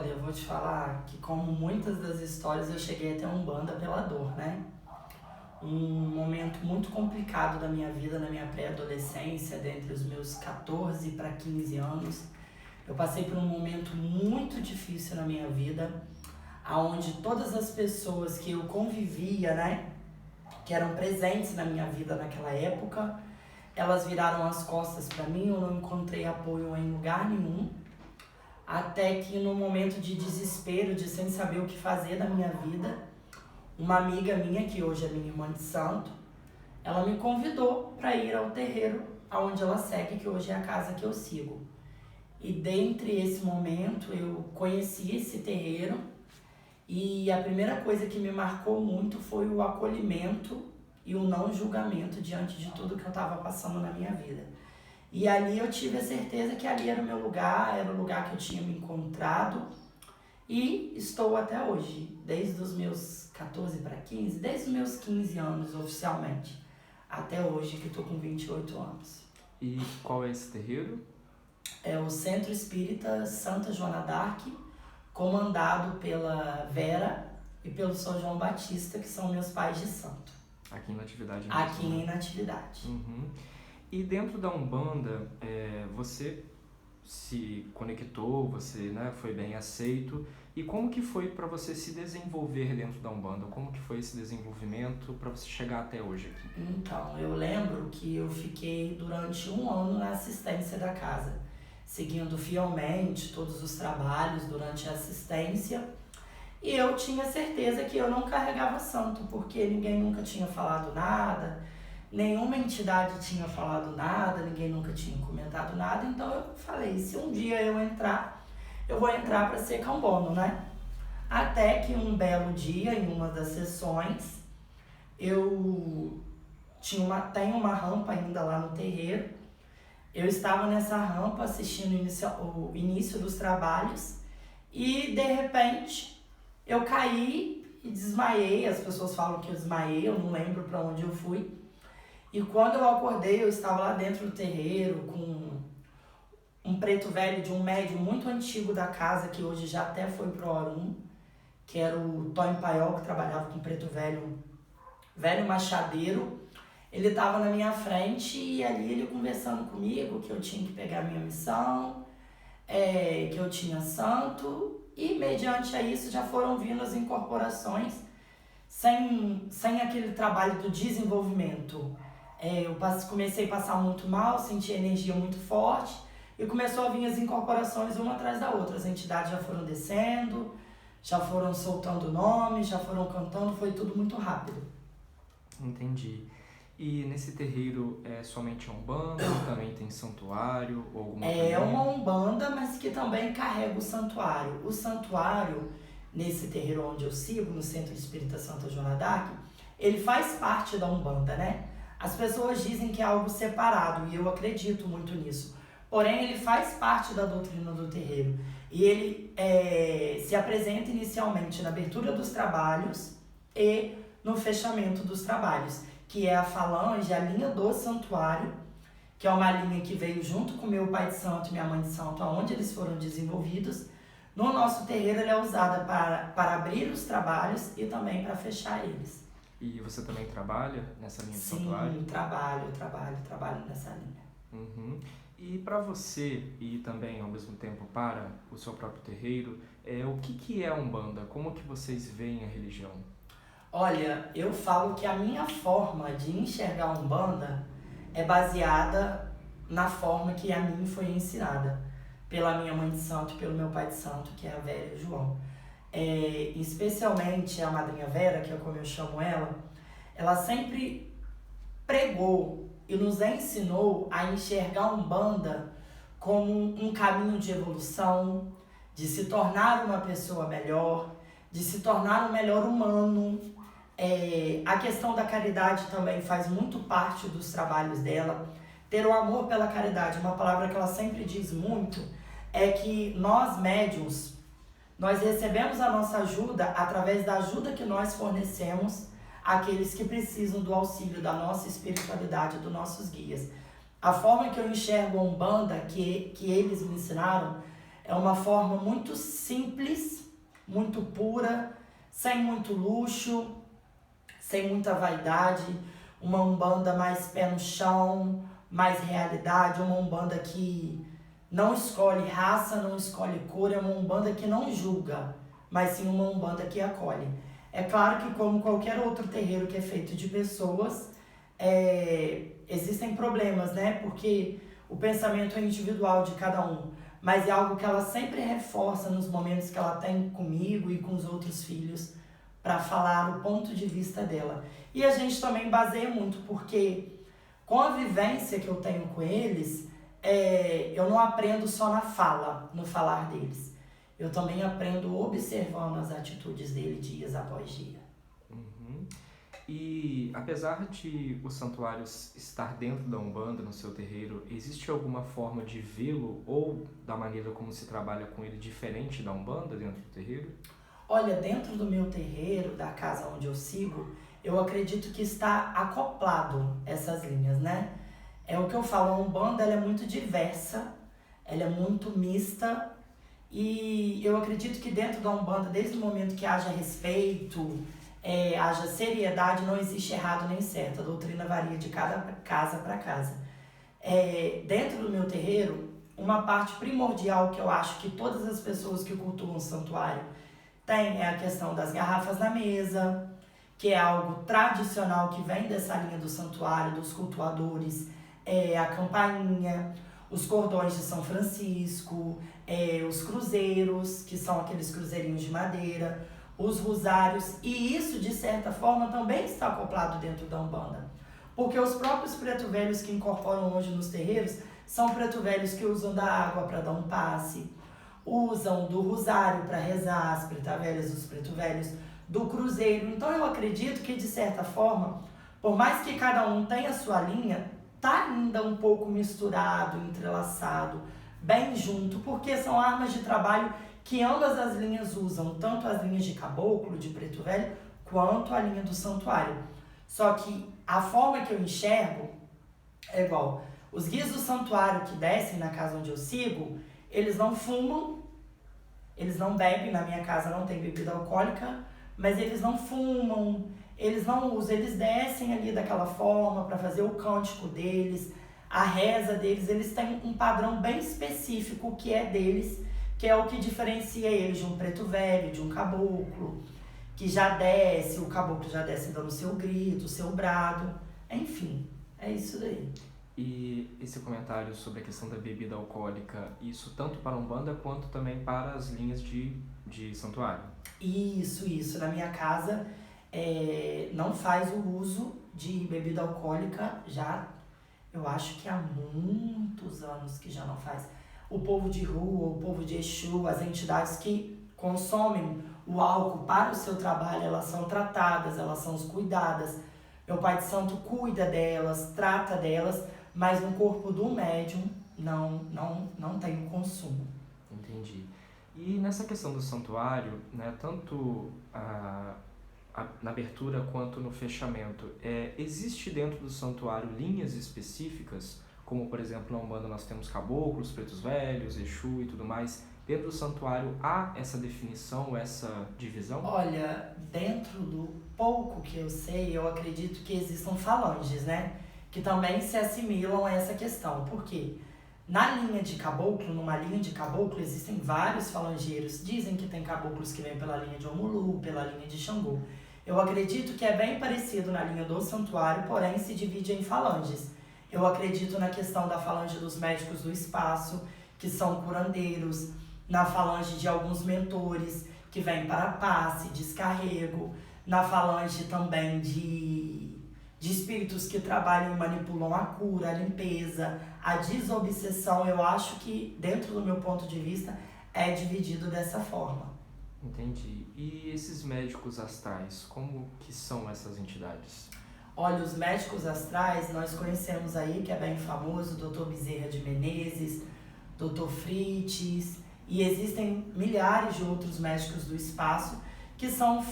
Olha, eu vou te falar que como muitas das histórias eu cheguei até a Umbanda pela dor, né? Um momento muito complicado da minha vida, na minha pré-adolescência, dentre os meus 14 para 15 anos. Eu passei por um momento muito difícil na minha vida, onde todas as pessoas que eu convivia, né, que eram presentes na minha vida naquela época, elas viraram as costas para mim, eu não encontrei apoio em lugar nenhum, até que no momento de desespero, de sem saber o que fazer da minha vida, uma amiga minha, que hoje é minha irmã de santo, ela me convidou para ir ao terreiro onde ela segue, que hoje é a casa que eu sigo. E dentre esse momento eu conheci esse terreiro e a primeira coisa que me marcou muito foi o acolhimento e o não julgamento diante de tudo que eu estava passando na minha vida. E ali eu tive a certeza que ali era o meu lugar, era o lugar que eu tinha me encontrado e estou até hoje, desde os meus 14 para 15, desde os meus 15 anos oficialmente, até hoje que estou com 28 anos. E qual é esse terreiro? É o Centro Espírita Santa Joana d'Arc, comandado pela Vera e pelo São João Batista, que são meus pais de santo. Aqui em Natividade mesmo, Aqui em Natividade. Uhum. E dentro da Umbanda, você se conectou, você, né, foi bem aceito. E como que foi para você se desenvolver dentro da Umbanda? Como que foi esse desenvolvimento para você chegar até hoje aqui? Então, eu lembro que eu fiquei durante 1 ano na assistência da casa, seguindo fielmente todos os trabalhos durante a assistência. E eu tinha certeza que eu não carregava santo, porque ninguém nunca tinha falado nada, nenhuma entidade tinha falado nada, ninguém nunca tinha comentado nada. Então eu falei, se um dia eu entrar, eu vou entrar para ser cambono, né? Até que um belo dia, em uma das sessões, eu tenho uma rampa ainda lá no terreiro. Eu estava nessa rampa assistindo o início dos trabalhos e, de repente, eu caí e desmaiei. As pessoas falam que eu desmaiei, eu não lembro para onde eu fui. E quando eu acordei, eu estava lá dentro do terreiro com um preto velho de um médium muito antigo da casa, que hoje já até foi pro Orum, que era o Tony Paiol, que trabalhava com preto velho machadeiro. Ele estava na minha frente e ali ele conversando comigo que eu tinha que pegar a minha missão, que eu tinha santo, e mediante a isso já foram vindo as incorporações sem aquele trabalho do desenvolvimento. Eu comecei a passar muito mal, senti energia muito forte e começou a vir as incorporações uma atrás da outra. As entidades já foram descendo, já foram soltando nomes, já foram cantando, foi tudo muito rápido. Entendi. E nesse terreiro é somente a Umbanda ou também tem santuário ou alguma coisa? É uma Umbanda, mas que também carrega o santuário. O santuário, nesse terreiro onde eu sigo, no Centro Espírita Santa Joana d'Arc, ele faz parte da Umbanda, né? As pessoas dizem que é algo separado e eu acredito muito nisso. Porém, ele faz parte da doutrina do terreiro. E ele se apresenta inicialmente na abertura dos trabalhos e no fechamento dos trabalhos, que é a falange, a linha do santuário, que é uma linha que veio junto com meu pai de santo e minha mãe de santo, onde eles foram desenvolvidos. No nosso terreiro, ela é usada para abrir os trabalhos e também para fechar eles. E você também trabalha nessa linha de santuário? Sim, trabalho nessa linha. Uhum. E para você, e também ao mesmo tempo para o seu próprio terreiro, o que é a Umbanda? Como que vocês veem a religião? Olha, eu falo que a minha forma de enxergar a Umbanda é baseada na forma que a mim foi ensinada pela minha mãe de santo e pelo meu pai de santo, que é a Vera e o João. Especialmente a madrinha Vera, que é como eu chamo ela sempre pregou e nos ensinou a enxergar a Umbanda como um caminho de evolução, de se tornar uma pessoa melhor, de se tornar um melhor humano. A questão da caridade também faz muito parte dos trabalhos dela. Ter o amor pela caridade, uma palavra que ela sempre diz muito, é que nós médiuns, nós recebemos a nossa ajuda através da ajuda que nós fornecemos àqueles que precisam do auxílio da nossa espiritualidade, dos nossos guias. A forma que eu enxergo a Umbanda, que eles me ensinaram, É uma forma muito simples, muito pura, sem muito luxo, sem muita vaidade, uma Umbanda mais pé no chão, mais realidade, uma Umbanda que não escolhe raça, não escolhe cor, é uma Umbanda que não julga, mas sim uma Umbanda que acolhe. É claro que, como qualquer outro terreiro que é feito de pessoas, existem problemas, né? Porque o pensamento é individual de cada um, mas é algo que ela sempre reforça nos momentos que ela tem comigo e com os outros filhos, para falar o ponto de vista dela. E a gente também baseia muito, porque com a vivência que eu tenho com eles, eu não aprendo só na fala, no falar deles. Eu também aprendo observando as atitudes dele dias após dia. Uhum. E apesar de o santuário estar dentro da Umbanda, no seu terreiro, existe alguma forma de vê-lo ou da maneira como se trabalha com ele diferente da Umbanda dentro do terreiro? Olha, dentro do meu terreiro, da casa onde eu sigo, eu acredito que está acoplado essas linhas, né? É o que eu falo, a Umbanda ela é muito diversa, ela é muito mista, e eu acredito que dentro da Umbanda, desde o momento que haja respeito, haja seriedade, não existe errado nem certo. A doutrina varia de cada casa para casa. Dentro do meu terreiro, uma parte primordial que eu acho que todas as pessoas que cultuam o santuário têm é a questão das garrafas na mesa, que é algo tradicional que vem dessa linha do santuário, dos cultuadores, a campainha, os cordões de São Francisco, os cruzeiros, que são aqueles cruzeirinhos de madeira, os rosários, e isso, de certa forma, também está acoplado dentro da Umbanda. Porque os próprios preto velhos que incorporam hoje nos terreiros são preto velhos que usam da água para dar um passe, usam do rosário para rezar, as preta velhas, os preto velhos, do cruzeiro. Então eu acredito que, de certa forma, por mais que cada um tenha a sua linha, tá ainda um pouco misturado, entrelaçado, bem junto, porque são armas de trabalho que ambas as linhas usam, tanto as linhas de caboclo, de preto velho, quanto a linha do santuário. Só que a forma que eu enxergo é igual. Os guias do santuário que descem na casa onde eu sigo, eles não fumam, eles não bebem, na minha casa não tem bebida alcoólica, mas eles não fumam, eles não usam, eles descem ali daquela forma para fazer o cântico deles, a reza deles, eles têm um padrão bem específico que é deles, que é o que diferencia eles de um preto velho, de um caboclo, que já desce, o caboclo já desce dando o seu grito, o seu brado, enfim, é isso daí. E esse comentário sobre a questão da bebida alcoólica, isso tanto para a Umbanda quanto também para as linhas de santuário? Isso. Na minha casa não faz o uso de bebida alcoólica já, eu acho que há muitos anos que já não faz. O povo de rua, o povo de Exu, as entidades que consomem o álcool para o seu trabalho, elas são tratadas, elas são cuidadas. Meu pai de santo cuida delas, trata delas, mas no corpo do médium não tem o consumo. Entendi. E nessa questão do santuário, né, tanto na abertura quanto no fechamento, existe dentro do santuário linhas específicas, como por exemplo na Umbanda nós temos caboclos, pretos velhos, Exu e tudo mais. Dentro do santuário há essa definição, essa divisão? Olha, dentro do pouco que eu sei, eu acredito que existam falanges, né? Que também se assimilam a essa questão. Por quê? Na linha de caboclo, numa linha de caboclo, existem vários falangeiros. Dizem que tem caboclos que vêm pela linha de Omulu, pela linha de Xangô. Eu acredito que é bem parecido na linha do santuário, porém se divide em falanges. Eu acredito na questão da falange dos médicos do espaço, que são curandeiros, na falange de alguns mentores, que vêm para passe, descarrego, na falange também de espíritos que trabalham e manipulam a cura, a limpeza, a desobsessão. Eu acho que, dentro do meu ponto de vista, é dividido dessa forma. Entendi. E esses médicos astrais, como que são essas entidades? Olha, os médicos astrais, nós conhecemos aí, que é bem famoso, o Dr. Bezerra de Menezes, Dr. Frites, e existem milhares de outros médicos do espaço, que são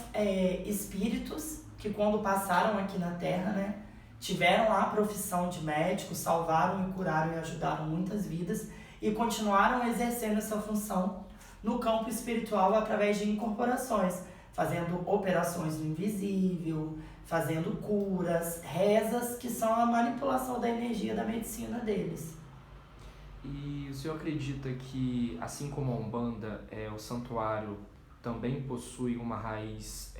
espíritos que, quando passaram aqui na Terra, né, tiveram a profissão de médico, salvaram e curaram e ajudaram muitas vidas, e continuaram exercendo essa função no campo espiritual através de incorporações, fazendo operações no invisível, fazendo curas, rezas, que são a manipulação da energia da medicina deles. E o senhor acredita que, assim como a Umbanda, o santuário também possui uma raiz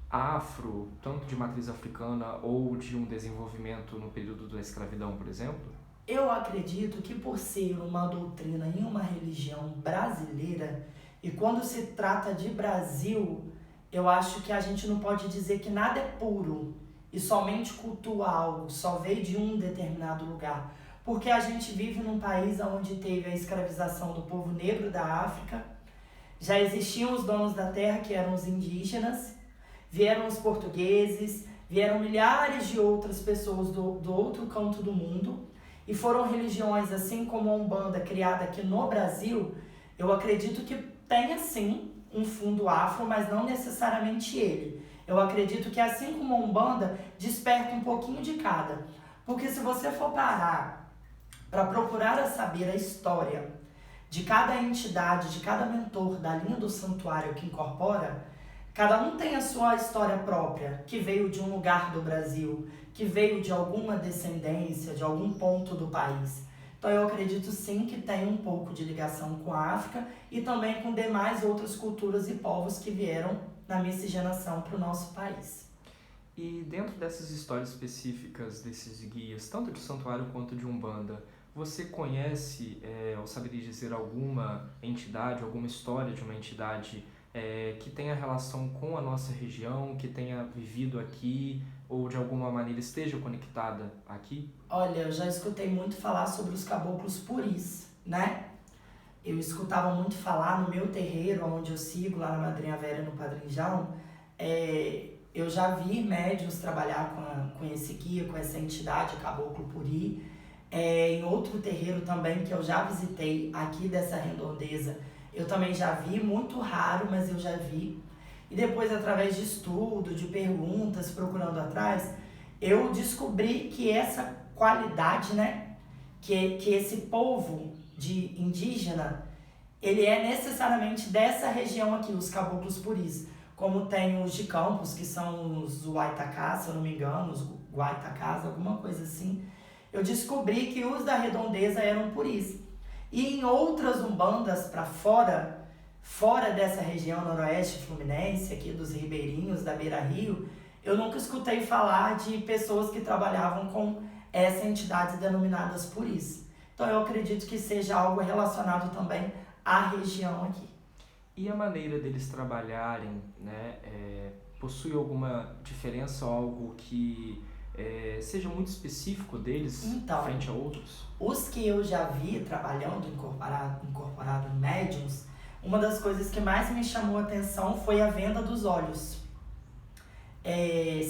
afro, tanto de matriz africana ou de um desenvolvimento no período da escravidão, por exemplo? Eu acredito que por ser uma doutrina em uma religião brasileira, e quando se trata de Brasil, eu acho que a gente não pode dizer que nada é puro e somente cultua algo, só veio de um determinado lugar. Porque a gente vive num país onde teve a escravização do povo negro da África, já existiam os donos da terra, que eram os indígenas, vieram os portugueses, vieram milhares de outras pessoas do outro canto do mundo, e foram religiões, assim como a Umbanda, criada aqui no Brasil. Eu acredito que tenha sim um fundo afro, mas não necessariamente ele. Eu acredito que, assim como a Umbanda, desperta um pouquinho de cada. Porque se você for parar para procurar saber a história de cada entidade, de cada mentor da linha do santuário que incorpora, cada um tem a sua história própria, que veio de um lugar do Brasil, que veio de alguma descendência, de algum ponto do país. Então eu acredito sim que tem um pouco de ligação com a África e também com demais outras culturas e povos que vieram na miscigenação para o nosso país. E dentro dessas histórias específicas desses guias, tanto de santuário quanto de Umbanda, você conhece ou saberia dizer alguma entidade, alguma história de uma entidade que tenha relação com a nossa região, que tenha vivido aqui ou de alguma maneira esteja conectada aqui? Olha, eu já escutei muito falar sobre os caboclos puris, né? Eu escutava muito falar no meu terreiro, onde eu sigo, lá na Madrinha Velha, no Padrinjão. Eu já vi médiuns trabalhar com esse guia, com essa entidade, caboclo puri. Em outro terreiro também, que eu já visitei aqui dessa redondeza, eu também já vi, muito raro, mas eu já vi. E depois, através de estudo, de perguntas, procurando atrás, eu descobri que essa qualidade, né, que esse povo de indígena, ele é necessariamente dessa região aqui, os caboclos puris. Como tem os de Campos, que são os Huaytacá, se eu não me engano, os Guaitacás, alguma coisa assim. Eu descobri que os da redondeza eram puris. E em outras umbandas para fora dessa região noroeste fluminense, aqui dos ribeirinhos, da Beira-Rio, eu nunca escutei falar de pessoas que trabalhavam com essas entidades denominadas puris. Então eu acredito que seja algo relacionado também à região aqui. E a maneira deles trabalharem, né, possui alguma diferença ou algo que seja muito específico deles frente a outros? Os que eu já vi trabalhando incorporado em médiums, uma das coisas que mais me chamou a atenção foi a venda dos olhos.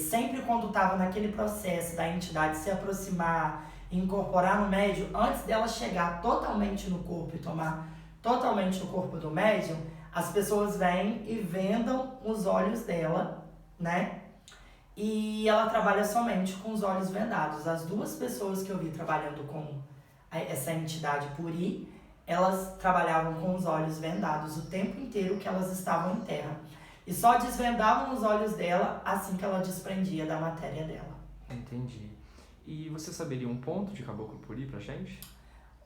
Sempre quando estava naquele processo da entidade se aproximar e incorporar no médium, antes dela chegar totalmente no corpo e tomar totalmente o corpo do médium, as pessoas vêm e vendam os olhos dela, né? E ela trabalha somente com os olhos vendados. As duas pessoas que eu vi trabalhando com essa entidade puri, elas trabalhavam com os olhos vendados o tempo inteiro que elas estavam em terra. E só desvendavam os olhos dela assim que ela desprendia da matéria dela. Entendi. E você saberia um ponto de caboclo puri pra gente?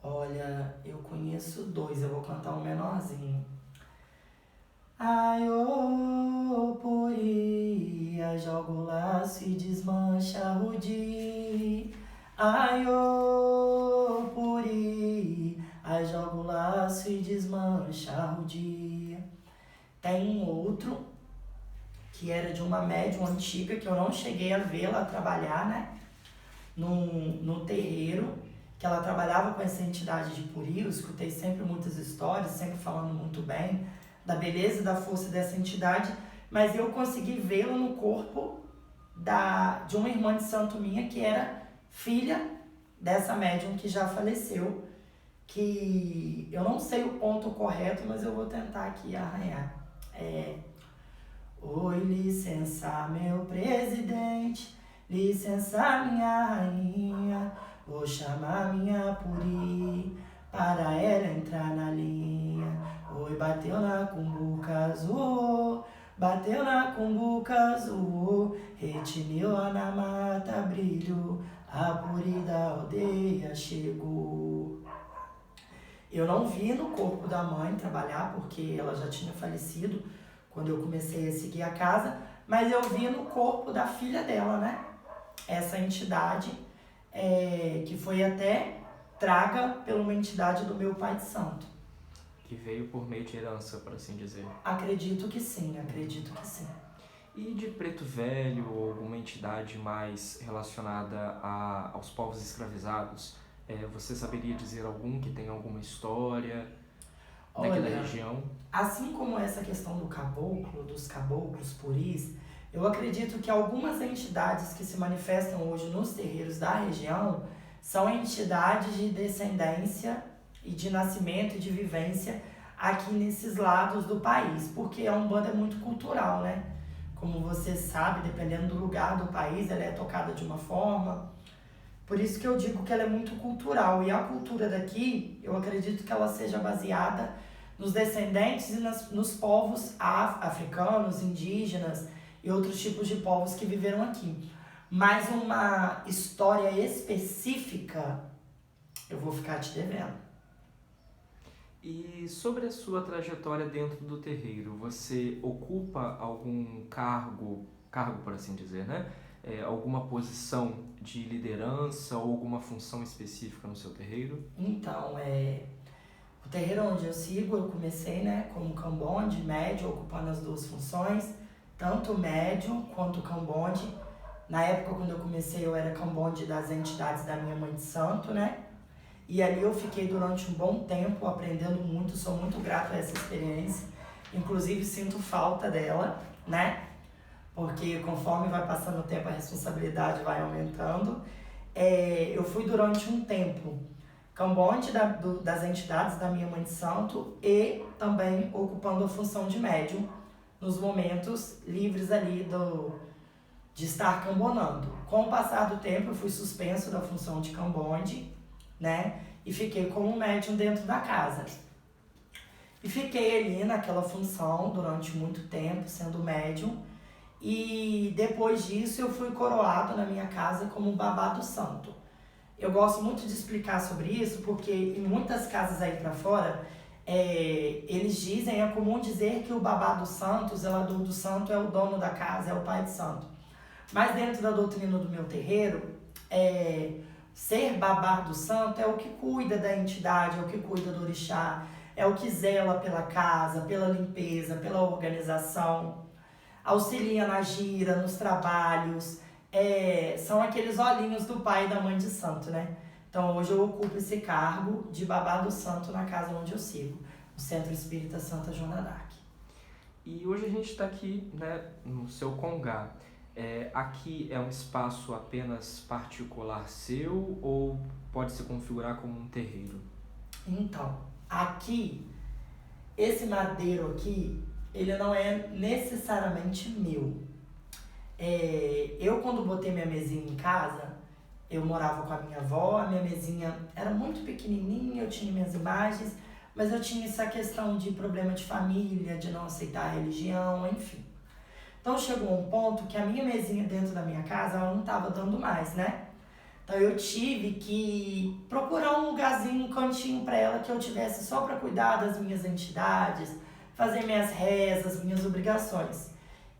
Olha, eu conheço dois, eu vou cantar um menorzinho. Ai, ô, puri, joga o laço e desmancha o dia. Ai, ô, puri, joga o laço e desmancha o dia. Tem um outro, que era de uma médium antiga, que eu não cheguei a vê-la trabalhar, né? No terreiro, que ela trabalhava com essa entidade de puri. Eu escutei sempre muitas histórias, sempre falando muito bem da beleza e da força dessa entidade, mas eu consegui vê-la no corpo de uma irmã de santo minha, que era filha dessa médium que já faleceu, que eu não sei o ponto correto, mas eu vou tentar aqui arranhar. Oi, licença, meu presidente, licença, minha rainha, vou chamar minha puri para ela entrar na linha. Oi, bateu na cumbuca azul, bateu na cumbuca azul, retiniu lá na mata, brilho, a puri da aldeia chegou. Eu não vi no corpo da mãe trabalhar, porque ela já tinha falecido quando eu comecei a seguir a casa, mas eu vi no corpo da filha dela, né? Essa entidade que foi até traga por uma entidade do meu pai de santo. Que veio por meio de herança, por assim dizer. Acredito que sim, acredito que sim. E de Preto Velho, ou alguma entidade mais relacionada aos povos escravizados, você saberia dizer algum que tem alguma história daquela região? Assim como essa questão do caboclo, dos caboclos puris, eu acredito que algumas entidades que se manifestam hoje nos terreiros da região são entidades de descendência e de nascimento e de vivência aqui nesses lados do país, porque a Umbanda é muito cultural, né? Como você sabe, dependendo do lugar do país, ela é tocada de uma forma. Por isso que eu digo que ela é muito cultural. E a cultura daqui, eu acredito que ela seja baseada nos descendentes e nos povos africanos, indígenas e outros tipos de povos que viveram aqui. Mas uma história específica, eu vou ficar te devendo. E sobre a sua trajetória dentro do terreiro, você ocupa algum cargo por assim dizer, né? Alguma posição de liderança ou alguma função específica no seu terreiro? Então, o terreiro onde eu sigo, eu comecei, né, como cambonde, médio, ocupando as duas funções, tanto médio quanto cambonde. Na época, quando eu comecei, eu era cambonde das entidades da minha mãe de santo, né? E ali eu fiquei durante um bom tempo aprendendo muito, sou muito grato a essa experiência. Inclusive, sinto falta dela, né? Porque conforme vai passando o tempo, a responsabilidade vai aumentando. Eu fui durante um tempo cambonde das entidades da minha mãe de santo e também ocupando a função de médium nos momentos livres ali de estar cambonando. Com o passar do tempo, eu fui suspenso da função de cambonde, né? E fiquei como médium dentro da casa. E fiquei ali naquela função durante muito tempo, sendo médium. E depois disso eu fui coroado na minha casa como babá do santo. Eu gosto muito de explicar sobre isso porque em muitas casas aí pra fora, eles dizem, é comum dizer que o babá do santo, o zelador do santo é o dono da casa, é o pai de santo. Mas dentro da doutrina do meu terreiro, ser babá do santo é o que cuida da entidade, é o que cuida do orixá, é o que zela pela casa, pela limpeza, pela organização, auxilia na gira, nos trabalhos, são aqueles olhinhos do pai e da mãe de santo, né? Então hoje eu ocupo esse cargo de babá do santo na casa onde eu sigo, no Centro Espírita Santa Joana d'Arc. E hoje a gente está aqui, né, no seu congá. Aqui é um espaço apenas particular seu ou pode se configurar como um terreiro? Então, aqui, esse madeiro aqui, ele não é necessariamente meu. Eu quando botei minha mesinha em casa, eu morava com a minha avó, a minha mesinha era muito pequenininha, eu tinha minhas imagens, mas eu tinha essa questão de problema de família, de não aceitar a religião, enfim. Então chegou um ponto que a minha mesinha dentro da minha casa, ela não estava dando mais, né? Então eu tive que procurar um lugarzinho, um cantinho para ela que eu tivesse só para cuidar das minhas entidades, fazer minhas rezas, minhas obrigações.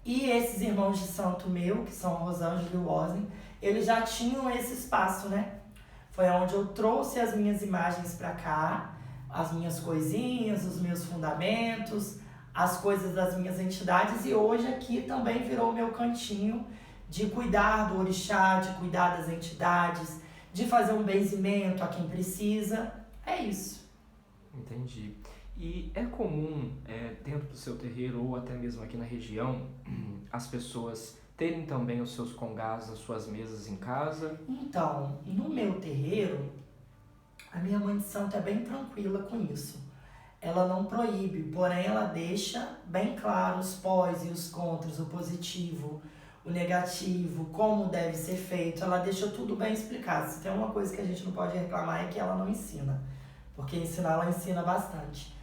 E esses irmãos de santo meu, que são o Rosângelo e o Osni, eles já tinham esse espaço, né? Foi onde eu trouxe as minhas imagens para cá, as minhas coisinhas, os meus fundamentos, as coisas das minhas entidades, e hoje aqui também virou o meu cantinho de cuidar do orixá, de cuidar das entidades, de fazer um benzimento a quem precisa. É isso. Entendi. E é comum, dentro do seu terreiro ou até mesmo aqui na região, as pessoas terem também os seus congás, as suas mesas em casa? Então, no meu terreiro, a minha mãe de santo é bem tranquila com isso. Ela não proíbe, porém ela deixa bem claro os pós e os contras, o positivo, o negativo, como deve ser feito. Ela deixa tudo bem explicado. Se tem uma coisa que a gente não pode reclamar é que ela não ensina. porque ensinar ela ensina bastante.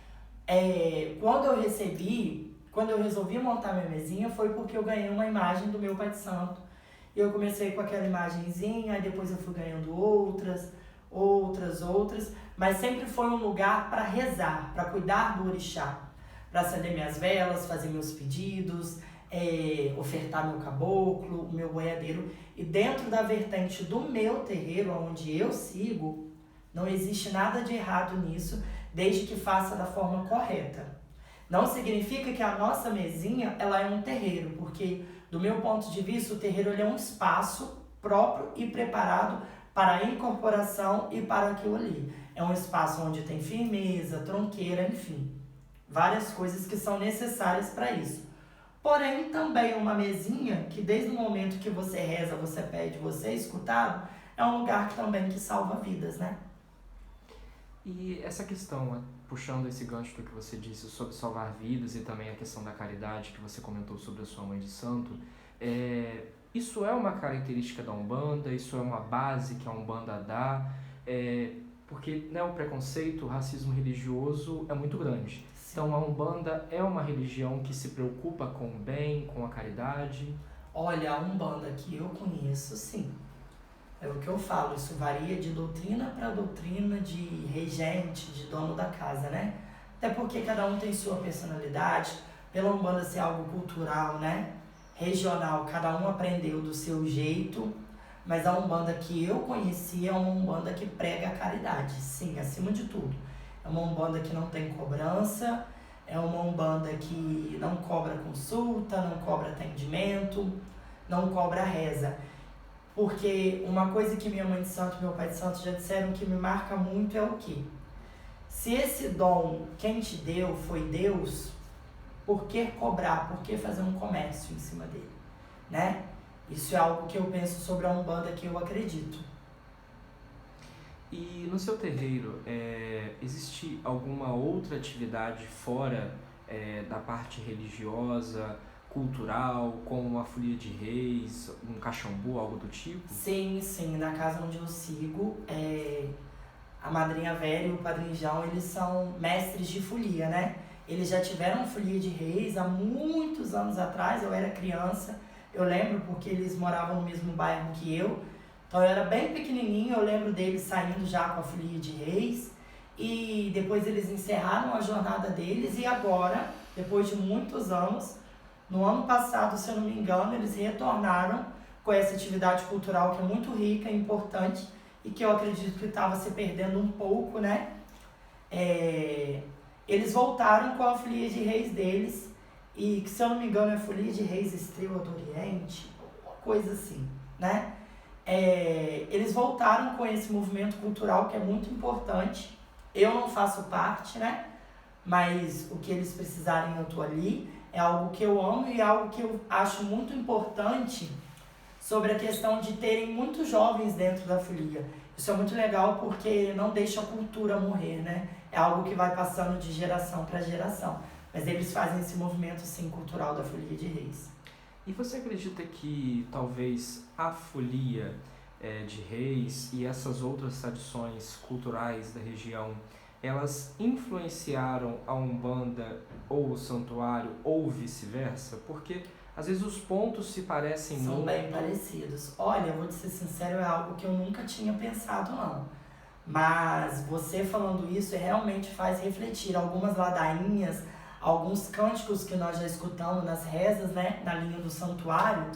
Quando eu resolvi montar minha mesinha, foi porque eu ganhei uma imagem do meu pai de santo. E eu comecei com aquela imagenzinha, aí depois eu fui ganhando outras, mas sempre foi um lugar para rezar, para cuidar do orixá, para acender minhas velas, fazer meus pedidos, ofertar meu caboclo, o meu boiadeiro. E dentro da vertente do meu terreiro, onde eu sigo, não existe nada de errado nisso, desde que faça da forma correta. Não significa que a nossa mesinha ela é um terreiro, porque do meu ponto de vista o terreiro ele é um espaço próprio e preparado para a incorporação e para aquilo ali. É um espaço onde tem firmeza, tronqueira, enfim, várias coisas que são necessárias para isso. Porém, também uma mesinha que desde o momento que você reza, você pede, você é escutado, é um lugar que também que salva vidas, né? E essa questão, puxando esse gancho do que você disse sobre salvar vidas e também a questão da caridade que você comentou sobre a sua mãe de santo, isso é uma característica da Umbanda, isso é uma base que a Umbanda dá, porque né, o preconceito, o racismo religioso é muito grande. Sim. Então a Umbanda é uma religião que se preocupa com o bem, com a caridade? Olha, a Umbanda que eu conheço, sim. É o que eu falo, isso varia de doutrina para doutrina, de regente, de dono da casa, né? Até porque cada um tem sua personalidade, pela Umbanda ser algo cultural, né? Regional, cada um aprendeu do seu jeito, mas a Umbanda que eu conheci é uma Umbanda que prega a caridade, sim, acima de tudo. É uma Umbanda que não tem cobrança, é uma Umbanda que não cobra consulta, não cobra atendimento, não cobra reza. Porque uma coisa que minha mãe de santo e meu pai de santo já disseram que me marca muito é o quê? Se esse dom, quem te deu foi Deus, por que cobrar? Por que fazer um comércio em cima dele? Né? Isso é algo que eu penso sobre a Umbanda que eu acredito. E no seu terreiro, existe alguma outra atividade fora da parte religiosa, cultural, como a folia de reis, um caxambu, algo do tipo? Sim, na casa onde eu sigo, a madrinha velha e o padrinjão, eles são mestres de folia, né? Eles já tiveram folia de reis há muitos anos atrás, eu era criança, eu lembro porque eles moravam no mesmo bairro que eu, então eu era bem pequenininho, eu lembro deles saindo já com a folia de reis, e depois eles encerraram a jornada deles, e agora, depois de muitos anos, no ano passado, se eu não me engano, eles retornaram com essa atividade cultural que é muito rica e importante e que eu acredito que estava se perdendo um pouco, né? Eles voltaram com a folia de reis deles e que, se eu não me engano, é folia de reis Estrela do Oriente, uma coisa assim, né? Eles voltaram com esse movimento cultural que é muito importante. Eu não faço parte, né? Mas o que eles precisarem eu tô ali. É algo que eu amo e é algo que eu acho muito importante sobre a questão de terem muitos jovens dentro da folia. Isso é muito legal porque não deixa a cultura morrer, né? É algo que vai passando de geração para geração. Mas eles fazem esse movimento, sim, cultural da folia de reis. E você acredita que talvez a folia de reis e essas outras tradições culturais da região elas influenciaram a Umbanda ou o santuário ou vice-versa? Porque às vezes os pontos se parecem muito. São bem parecidos. Olha, eu vou te ser sincero, é algo que eu nunca tinha pensado, não. Mas você falando isso realmente faz refletir. Algumas ladainhas, alguns cânticos que nós já escutamos nas rezas, né, na linha do santuário,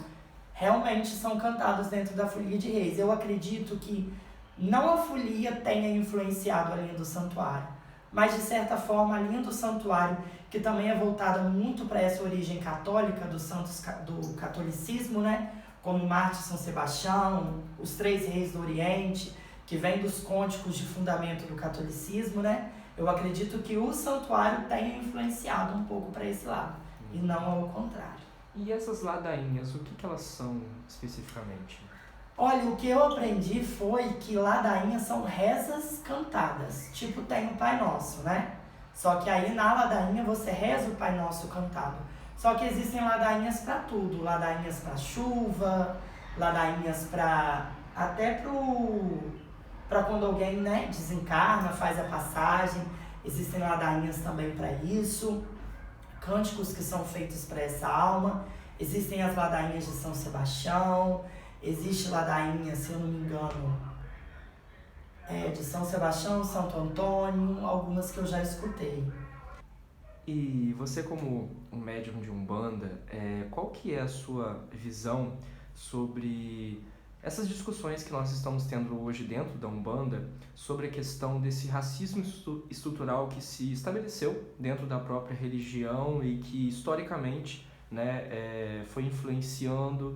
realmente são cantados dentro da folia de reis. Eu acredito que não a folia tenha influenciado a linha do santuário, mas de certa forma a linha do santuário, que também é voltada muito para essa origem católica dos santos do catolicismo, né? Como Marte São Sebastião, os 3 reis do Oriente, que vem dos cânticos de fundamento do catolicismo, né? Eu acredito que o santuário tenha influenciado um pouco para esse lado, e não ao contrário. E essas ladainhas, o que elas são especificamente? Olha, o que eu aprendi foi que ladainhas são rezas cantadas, tipo tem o Pai Nosso, né? Só que aí na ladainha você reza o Pai Nosso cantado. Só que existem ladainhas para tudo, ladainhas para chuva, ladainhas para até para quando alguém, né, desencarna, faz a passagem. Existem ladainhas também para isso, cânticos que são feitos para essa alma. Existem as ladainhas de São Sebastião, existe ladainha, se eu não me engano, de São Sebastião, Santo Antônio, algumas que eu já escutei. E você, como um médium de Umbanda, qual que é a sua visão sobre essas discussões que nós estamos tendo hoje dentro da Umbanda sobre a questão desse racismo estrutural que se estabeleceu dentro da própria religião e que historicamente, né, foi influenciando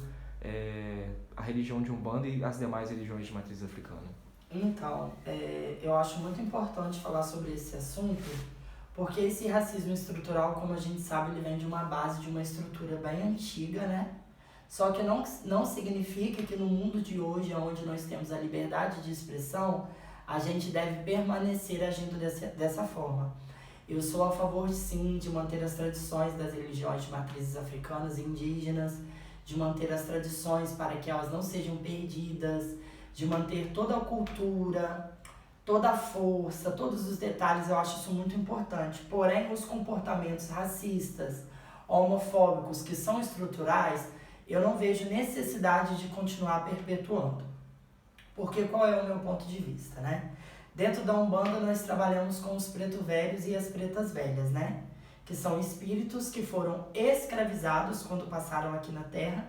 a religião de Umbanda e as demais religiões de matriz africana? Então, eu acho muito importante falar sobre esse assunto, porque esse racismo estrutural, como a gente sabe, ele vem de uma base, de uma estrutura bem antiga, né? Só que não significa que no mundo de hoje, onde nós temos a liberdade de expressão, a gente deve permanecer agindo dessa forma. Eu sou a favor, sim, de manter as tradições das religiões de matrizes africanas e indígenas, de manter as tradições para que elas não sejam perdidas, de manter toda a cultura, toda a força, todos os detalhes. Eu acho isso muito importante. Porém, os comportamentos racistas, homofóbicos, que são estruturais, eu não vejo necessidade de continuar perpetuando. Porque qual é o meu ponto de vista, né? Dentro da Umbanda, nós trabalhamos com os pretos velhos e as pretas velhas, né? Que são espíritos que foram escravizados quando passaram aqui na Terra,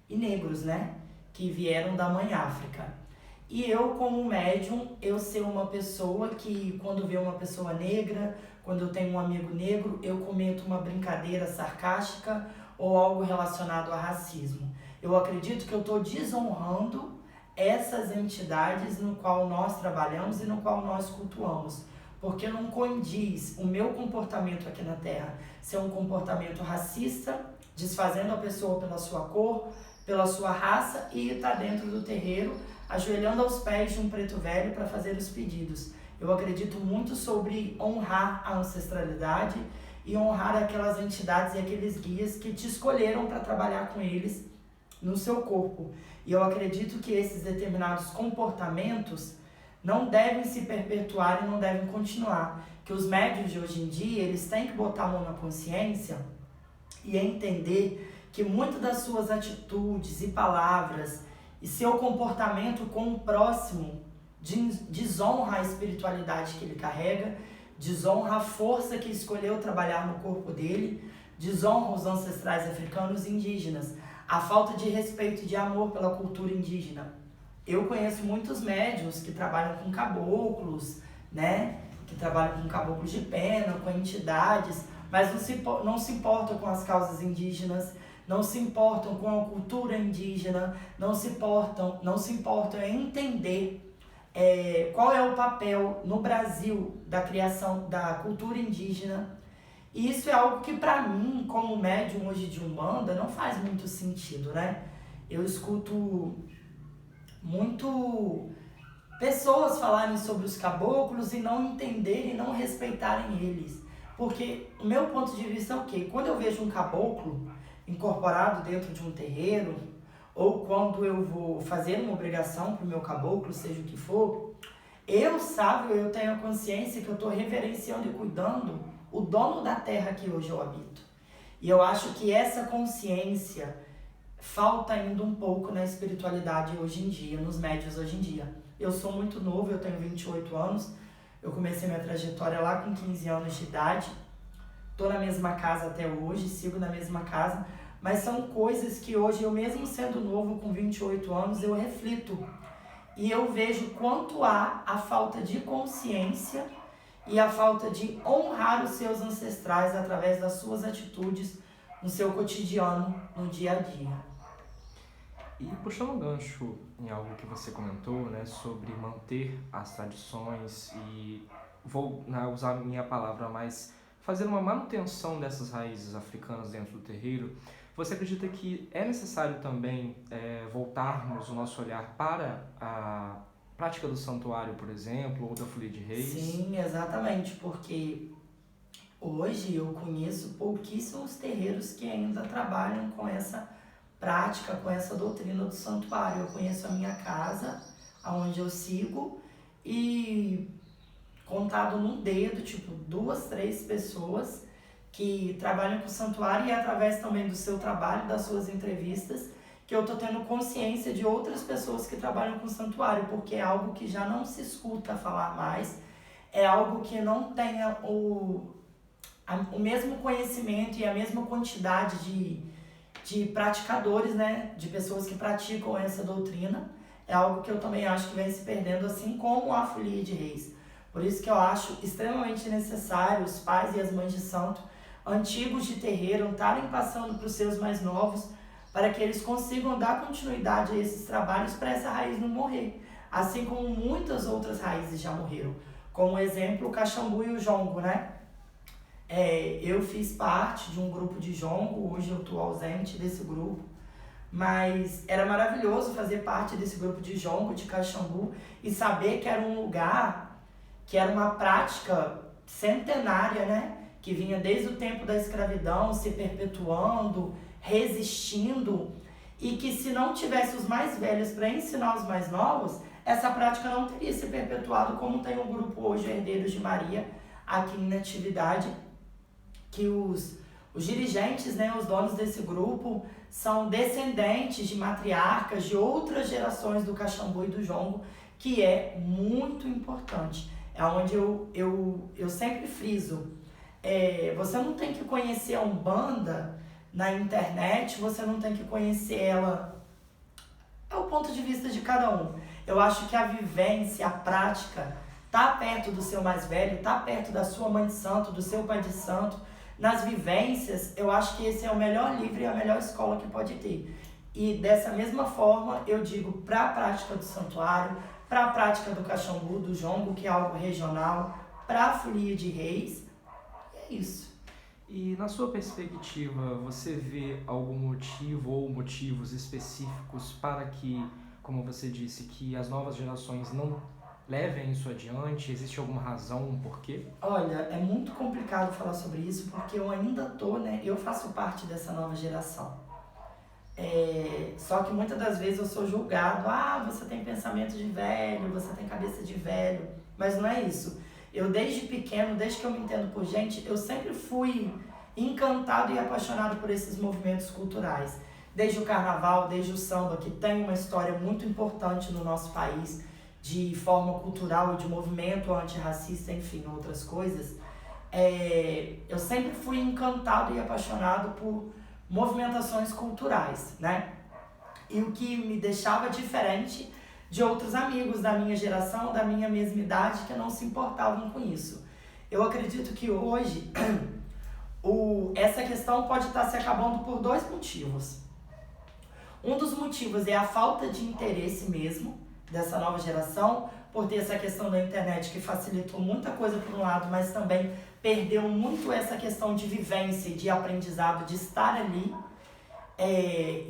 e negros, né? Que vieram da Mãe África. E eu, como médium, eu ser uma pessoa que, quando vê uma pessoa negra, quando eu tenho um amigo negro, eu cometo uma brincadeira sarcástica ou algo relacionado a racismo. Eu acredito que eu estou desonrando essas entidades no qual nós trabalhamos e no qual nós cultuamos. Porque não condiz o meu comportamento aqui na Terra ser um comportamento racista, desfazendo a pessoa pela sua cor, pela sua raça, e estar dentro do terreiro, ajoelhando aos pés de um preto velho para fazer os pedidos. Eu acredito muito sobre honrar a ancestralidade e honrar aquelas entidades e aqueles guias que te escolheram para trabalhar com eles no seu corpo. E eu acredito que esses determinados comportamentos não devem se perpetuar e não devem continuar. Que os médiuns de hoje em dia, eles têm que botar a mão na consciência e entender que muitas das suas atitudes e palavras e seu comportamento com o próximo desonra a espiritualidade que ele carrega, desonra a força que escolheu trabalhar no corpo dele, desonra os ancestrais africanos e indígenas, a falta de respeito e de amor pela cultura indígena. Eu conheço muitos médiuns que trabalham com caboclos, né? Que trabalham com caboclos de pena, com entidades, mas não se importam com as causas indígenas, não se importam com a cultura indígena, não se importam em entender qual é o papel no Brasil da criação da cultura indígena. E isso é algo que, para mim, como médium hoje de Umbanda, não faz muito sentido, né? Eu escuto muito pessoas falarem sobre os caboclos e não entenderem e não respeitarem eles. Porque o meu ponto de vista é o quê? Quando eu vejo um caboclo incorporado dentro de um terreiro, ou quando eu vou fazer uma obrigação para o meu caboclo, seja o que for, eu tenho a consciência que eu estou reverenciando e cuidando o dono da terra que hoje eu habito. E eu acho que essa consciência falta ainda um pouco na espiritualidade hoje em dia, nos médios hoje em dia. Eu sou muito novo, eu tenho 28 anos, eu comecei minha trajetória lá com 15 anos de idade, estou na mesma casa até hoje, sigo na mesma casa, mas são coisas que hoje, eu mesmo sendo novo, com 28 anos, eu reflito. E eu vejo quanto há a falta de consciência e a falta de honrar os seus ancestrais através das suas atitudes no seu cotidiano, no dia a dia. E puxando um gancho em algo que você comentou, né, sobre manter as tradições e vou usar a minha palavra, mas fazer uma manutenção dessas raízes africanas dentro do terreiro, você acredita que é necessário também voltarmos o nosso olhar para a prática do santuário, por exemplo, ou da folia de reis? Sim, exatamente, porque hoje eu conheço pouquíssimos terreiros que ainda trabalham com essa prática, com essa doutrina do santuário. Eu conheço a minha casa, aonde eu sigo, e contado num dedo, tipo 2, 3 pessoas que trabalham com o santuário, e através também do seu trabalho, das suas entrevistas, que eu tô tendo consciência de outras pessoas que trabalham com o santuário, porque é algo que já não se escuta falar mais, é algo que não tenha o mesmo conhecimento e a mesma quantidade de praticadores, né, de pessoas que praticam essa doutrina. É algo que eu também acho que vem se perdendo, assim como a folia de reis. Por isso que eu acho extremamente necessário os pais e as mães de santo antigos de terreiro estarem passando para os seus mais novos, para que eles consigam dar continuidade a esses trabalhos para essa raiz não morrer. Assim como muitas outras raízes já morreram. Como exemplo, o Caxambu e o Jongo, né? Eu fiz parte de um grupo de jongo, hoje eu estou ausente desse grupo, mas era maravilhoso fazer parte desse grupo de jongo, de Caxambu, e saber que era um lugar, que era uma prática centenária, né? Que vinha desde o tempo da escravidão, se perpetuando, resistindo, e que se não tivesse os mais velhos para ensinar os mais novos, essa prática não teria se perpetuado como tem o grupo hoje, Herdeiros de Maria, aqui em Natividade, que os dirigentes, né, os donos desse grupo, são descendentes de matriarcas de outras gerações do Caxambu e do Jongo, que é muito importante. É onde eu sempre friso. Você não tem que conhecer a Umbanda na internet, você não tem que conhecer ela. É o ponto de vista de cada um. Eu acho que a vivência, a prática, tá perto do seu mais velho, tá perto da sua mãe de santo, do seu pai de santo. Nas vivências, eu acho que esse é o melhor livro e a melhor escola que pode ter. E dessa mesma forma, eu digo para a prática do santuário, para a prática do Caxambu, do Jongo, que é algo regional, para a folia de reis, e é isso. E na sua perspectiva, você vê algum motivo ou motivos específicos para que, como você disse, que as novas gerações não levem isso adiante? Existe alguma razão, um porquê? Olha, é muito complicado falar sobre isso, porque eu ainda eu faço parte dessa nova geração. Só que muitas das vezes eu sou julgado, você tem pensamento de velho, você tem cabeça de velho, mas não é isso. Eu desde pequeno, desde que eu me entendo por gente, eu sempre fui encantado e apaixonado por esses movimentos culturais. Desde o carnaval, desde o samba, que tem uma história muito importante no nosso país, de forma cultural, de movimento antirracista, enfim, outras coisas. Eu sempre fui encantado e apaixonado por movimentações culturais, né? E o que me deixava diferente de outros amigos da minha geração, da minha mesma idade, que não se importavam com isso. Eu acredito que hoje essa questão pode estar se acabando por 2 motivos. Um dos motivos é a falta de interesse mesmo dessa nova geração, por ter essa questão da internet que facilitou muita coisa por um lado, mas também perdeu muito essa questão de vivência, de aprendizado, de estar ali.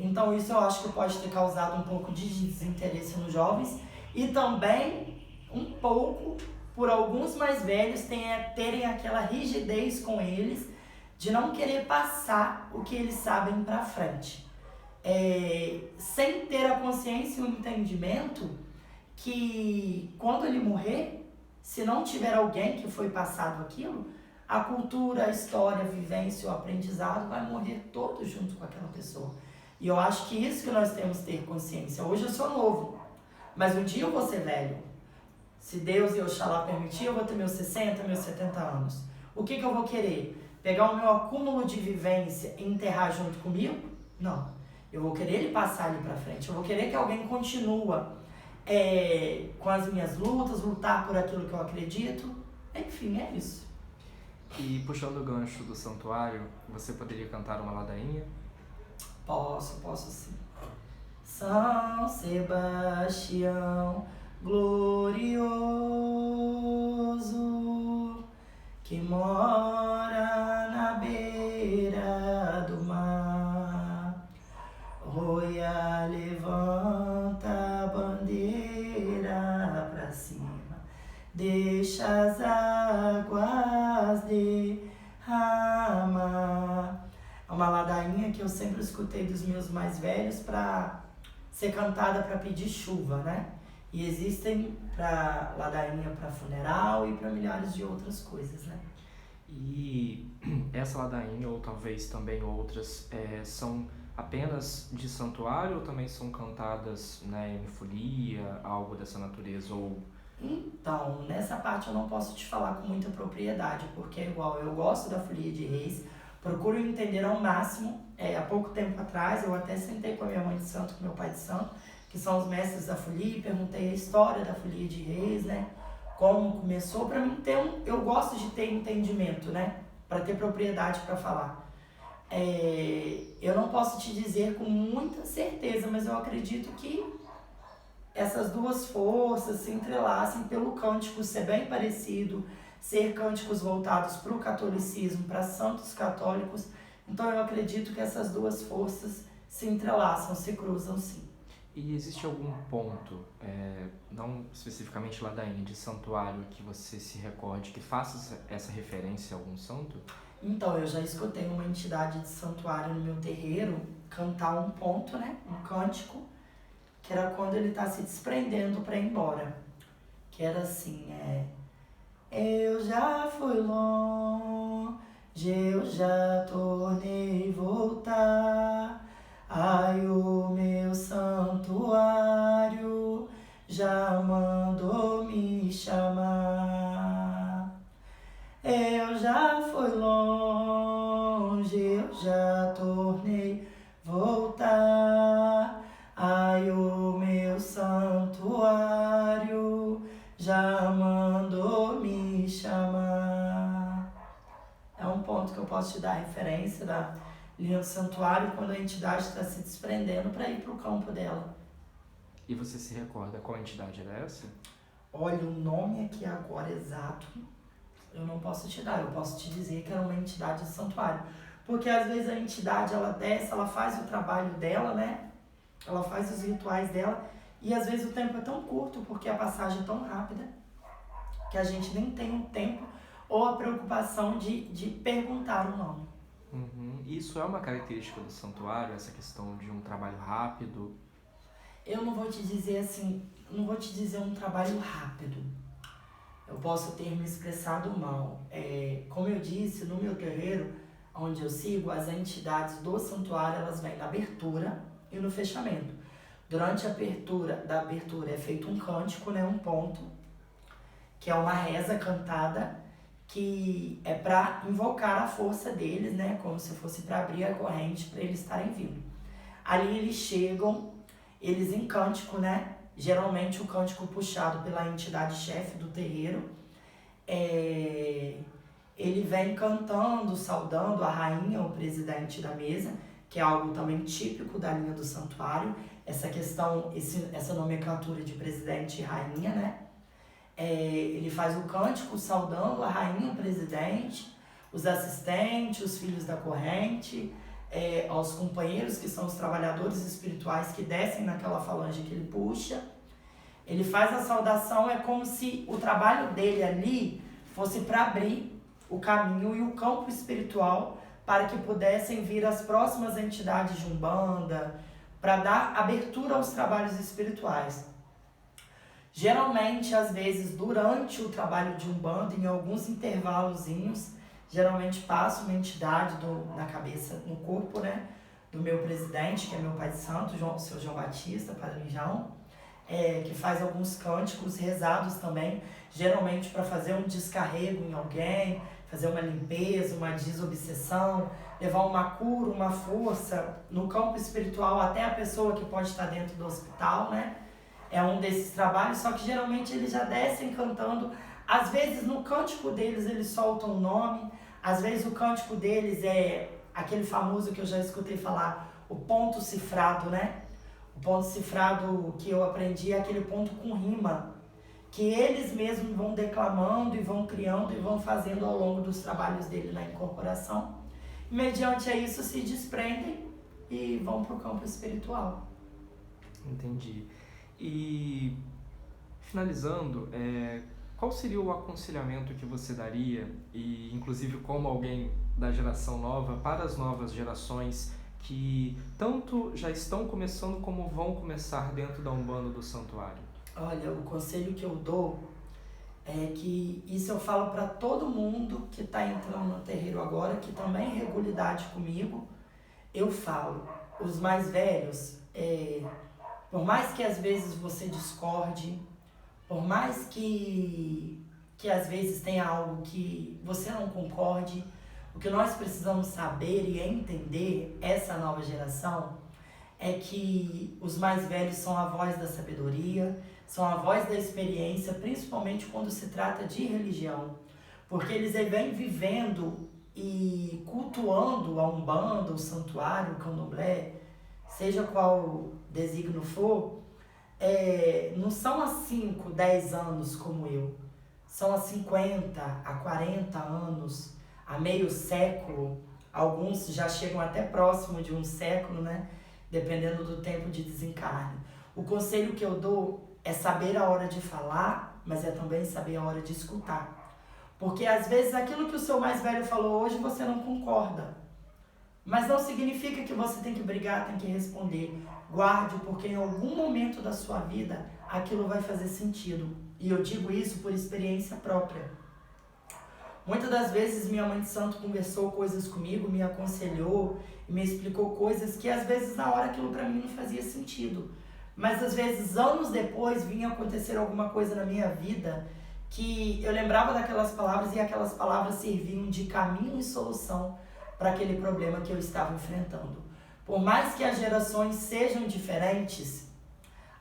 Então isso eu acho que pode ter causado um pouco de desinteresse nos jovens, e também um pouco por alguns mais velhos terem aquela rigidez com eles de não querer passar o que eles sabem para frente, sem ter a consciência e o entendimento que quando ele morrer, se não tiver alguém que foi passado aquilo, a cultura, a história, a vivência, o aprendizado vai morrer todo junto com aquela pessoa. E eu acho que isso que nós temos que ter consciência. Hoje eu sou novo, mas um dia eu vou ser velho. Se Deus e Oxalá permitir, eu vou ter meus 60, meus 70 anos. O que eu vou querer? Pegar o meu acúmulo de vivência e enterrar junto comigo? Não. Eu vou querer ele passar ali pra frente. Eu vou querer que alguém continue com as minhas lutas, lutar por aquilo que eu acredito. Enfim, é isso. E puxando o gancho do santuário, você poderia cantar uma ladainha? Posso sim. São Sebastião glorioso, que mora na beira do mar, roia, levanta a bandeira pra cima, deixa as águas derramar. É uma ladainha que eu sempre escutei dos meus mais velhos para ser cantada para pedir chuva, né? E existem para ladainha para funeral e para milhares de outras coisas, né? E essa ladainha, ou talvez também outras, são apenas de santuário ou também são cantadas, né, em folia, algo dessa natureza? Ou... Então, nessa parte eu não posso te falar com muita propriedade, porque é igual, eu gosto da folia de reis, procuro entender ao máximo. Há pouco tempo atrás eu até sentei com a minha mãe de santo, com meu pai de santo, que são os mestres da folia, e perguntei a história da folia de reis, né? Como começou, para mim ter eu gosto de ter entendimento, né? Para ter propriedade para falar. Eu não posso te dizer com muita certeza, mas eu acredito que essas duas forças se entrelaçam pelo cântico ser bem parecido, ser cânticos voltados para o catolicismo, para santos católicos. Então eu acredito que essas duas forças se entrelaçam, se cruzam sim. E existe algum ponto, não especificamente ladainha, de santuário que você se recorde, que faça essa referência a algum santo? Então, eu já escutei uma entidade de santuário no meu terreiro cantar um ponto, né? Um cântico, que era quando ele está se desprendendo para ir embora. Que era assim, eu já fui longe, eu já tornei voltar. Ai, o meu santuário já mandou me chamar. Eu já fui longe, eu já tornei voltar. Ai, o meu santuário já mandou me chamar. É um ponto que eu posso te dar referência da linha do santuário quando a entidade está se desprendendo para ir para o campo dela. E você se recorda qual entidade era essa? Olha, o nome aqui agora exato eu não posso te dar, eu posso te dizer que era uma entidade de santuário. Porque às vezes a entidade ela desce, ela faz o trabalho dela, né? Ela faz os rituais dela e às vezes o tempo é tão curto porque a passagem é tão rápida que a gente nem tem o tempo ou a preocupação de perguntar o nome. Uhum. Isso é uma característica do santuário, essa questão de um trabalho rápido? Eu não vou te dizer assim, não vou te dizer um trabalho rápido. Eu posso ter me expressado mal. Como eu disse, no meu terreiro, onde eu sigo, as entidades do santuário, elas vêm na abertura e no fechamento. Durante a abertura é feito um cântico, né, um ponto, que é uma reza cantada, que é para invocar a força deles, né, como se fosse para abrir a corrente para eles estarem vindo. Ali eles chegam, eles em cântico, né, geralmente o cântico puxado pela entidade chefe do terreiro, ele vem cantando, saudando a rainha, o presidente da mesa, que é algo também típico da linha do santuário, essa questão, essa nomenclatura de presidente e rainha, né? Ele faz o cântico saudando a rainha, o presidente, os assistentes, os filhos da corrente, aos companheiros que são os trabalhadores espirituais que descem naquela falange que ele puxa. Ele faz a saudação, é como se o trabalho dele ali fosse para abrir o caminho e o campo espiritual para que pudessem vir as próximas entidades de Umbanda, para dar abertura aos trabalhos espirituais. Geralmente, às vezes, durante o trabalho de Umbanda, em alguns intervalozinhos, geralmente passa uma entidade na cabeça, no corpo, né, do meu presidente, que é meu pai de santo, seu João Batista, Padre João, que faz alguns cânticos rezados também, geralmente para fazer um descarrego em alguém, fazer uma limpeza, uma desobsessão, levar uma cura, uma força no campo espiritual até a pessoa que pode estar dentro do hospital, né? É um desses trabalhos, só que geralmente eles já descem cantando. Às vezes no cântico deles eles soltam o nome, às vezes o cântico deles é aquele famoso que eu já escutei falar, o ponto cifrado, né? O ponto cifrado que eu aprendi é aquele ponto com rima, que eles mesmos vão declamando e vão criando e vão fazendo ao longo dos trabalhos dele na incorporação. E, mediante a isso se desprendem e vão para o campo espiritual. Entendi. E finalizando, qual seria o aconselhamento que você daria, e inclusive como alguém da geração nova, para as novas gerações que tanto já estão começando como vão começar dentro da Umbanda do Santuário? Olha, o conselho que eu dou é que isso eu falo para todo mundo que está entrando no terreiro agora, que também regula idade comigo. Eu falo, os mais velhos, por mais que às vezes você discorde, por mais que às vezes tenha algo que você não concorde, o que nós precisamos saber e entender, essa nova geração, é que os mais velhos são a voz da sabedoria, são a voz da experiência, principalmente quando se trata de religião. Porque eles vêm vivendo e cultuando a Umbanda, o santuário, o candomblé, seja qual desígnio for, não são há 5, 10 anos como eu. São há 50, há 40 anos, há meio século. Alguns já chegam até próximo de um século, né? Dependendo do tempo de desencarne. O conselho que eu dou é saber a hora de falar, mas é também saber a hora de escutar. Porque às vezes aquilo que o seu mais velho falou hoje você não concorda. Mas não significa que você tem que brigar, tem que responder. Guarde, porque em algum momento da sua vida aquilo vai fazer sentido. E eu digo isso por experiência própria. Muitas das vezes minha mãe de santo conversou coisas comigo, me aconselhou e me explicou coisas que às vezes na hora aquilo para mim não fazia sentido. Mas às vezes anos depois vinha acontecer alguma coisa na minha vida que eu lembrava daquelas palavras e aquelas palavras serviam de caminho e solução para aquele problema que eu estava enfrentando. Por mais que as gerações sejam diferentes,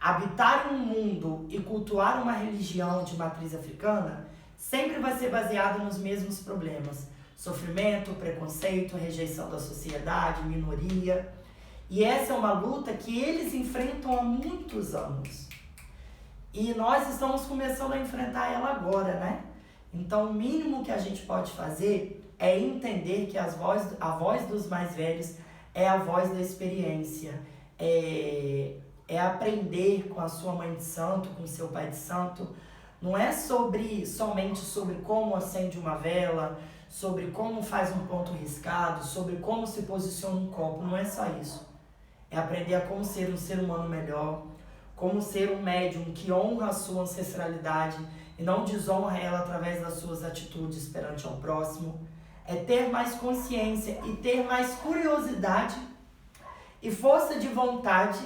habitar um mundo e cultuar uma religião de matriz africana sempre vai ser baseado nos mesmos problemas. Sofrimento, preconceito, rejeição da sociedade, minoria. E essa é uma luta que eles enfrentam há muitos anos. E nós estamos começando a enfrentar ela agora, né? Então, o mínimo que a gente pode fazer é entender que a voz dos mais velhos é a voz da experiência. É aprender com a sua mãe de santo, com o seu pai de santo. Não é somente sobre como acende uma vela, sobre como faz um ponto riscado, sobre como se posiciona um copo. Não é só isso. É aprender a como ser um ser humano melhor, como ser um médium que honra a sua ancestralidade e não desonra ela através das suas atitudes perante ao próximo. É ter mais consciência e ter mais curiosidade e força de vontade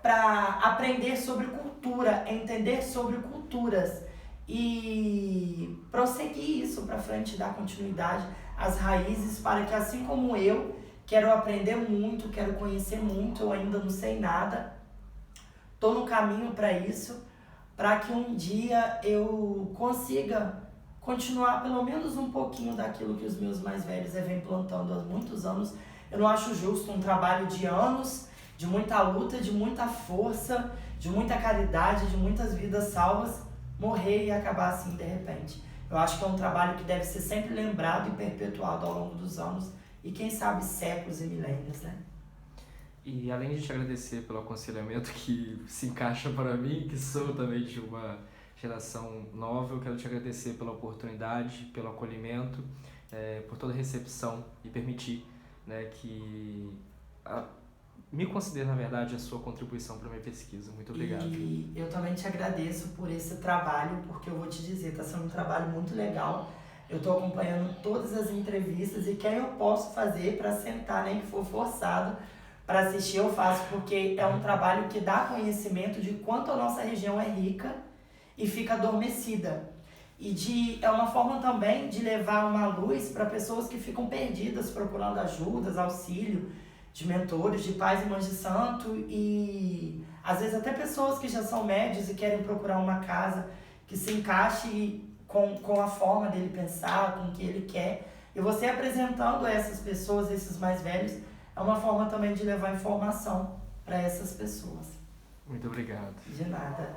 para aprender sobre cultura, entender sobre culturas e prosseguir isso para frente, dar continuidade às raízes, para que assim como eu quero aprender muito, quero conhecer muito, eu ainda não sei nada, estou no caminho para isso, para que um dia eu consiga continuar pelo menos um pouquinho daquilo que os meus mais velhos vêm plantando há muitos anos. Eu não acho justo um trabalho de anos, de muita luta, de muita força, de muita caridade, de muitas vidas salvas, morrer e acabar assim de repente. Eu acho que é um trabalho que deve ser sempre lembrado e perpetuado ao longo dos anos e quem sabe séculos e milênios, né? E além de te agradecer pelo aconselhamento que se encaixa para mim, que sou também de uma geração nova, eu quero te agradecer pela oportunidade, pelo acolhimento, por toda a recepção e permitir, né, que me considere, na verdade, a sua contribuição para a minha pesquisa. Muito obrigado. E eu também te agradeço por esse trabalho, porque eu vou te dizer, está sendo um trabalho muito legal. Eu estou acompanhando todas as entrevistas e quem eu posso fazer para sentar, nem que for forçado, para assistir eu faço, porque é um trabalho que dá conhecimento de quanto a nossa região é rica e fica adormecida. E é uma forma também de levar uma luz para pessoas que ficam perdidas, procurando ajudas, auxílio, de mentores, de pais e mães de santo, e às vezes até pessoas que já são médios e querem procurar uma casa que se encaixe com a forma dele pensar, com o que ele quer. E você apresentando a essas pessoas, esses mais velhos, é uma forma também de levar informação para essas pessoas. Muito obrigado. De nada.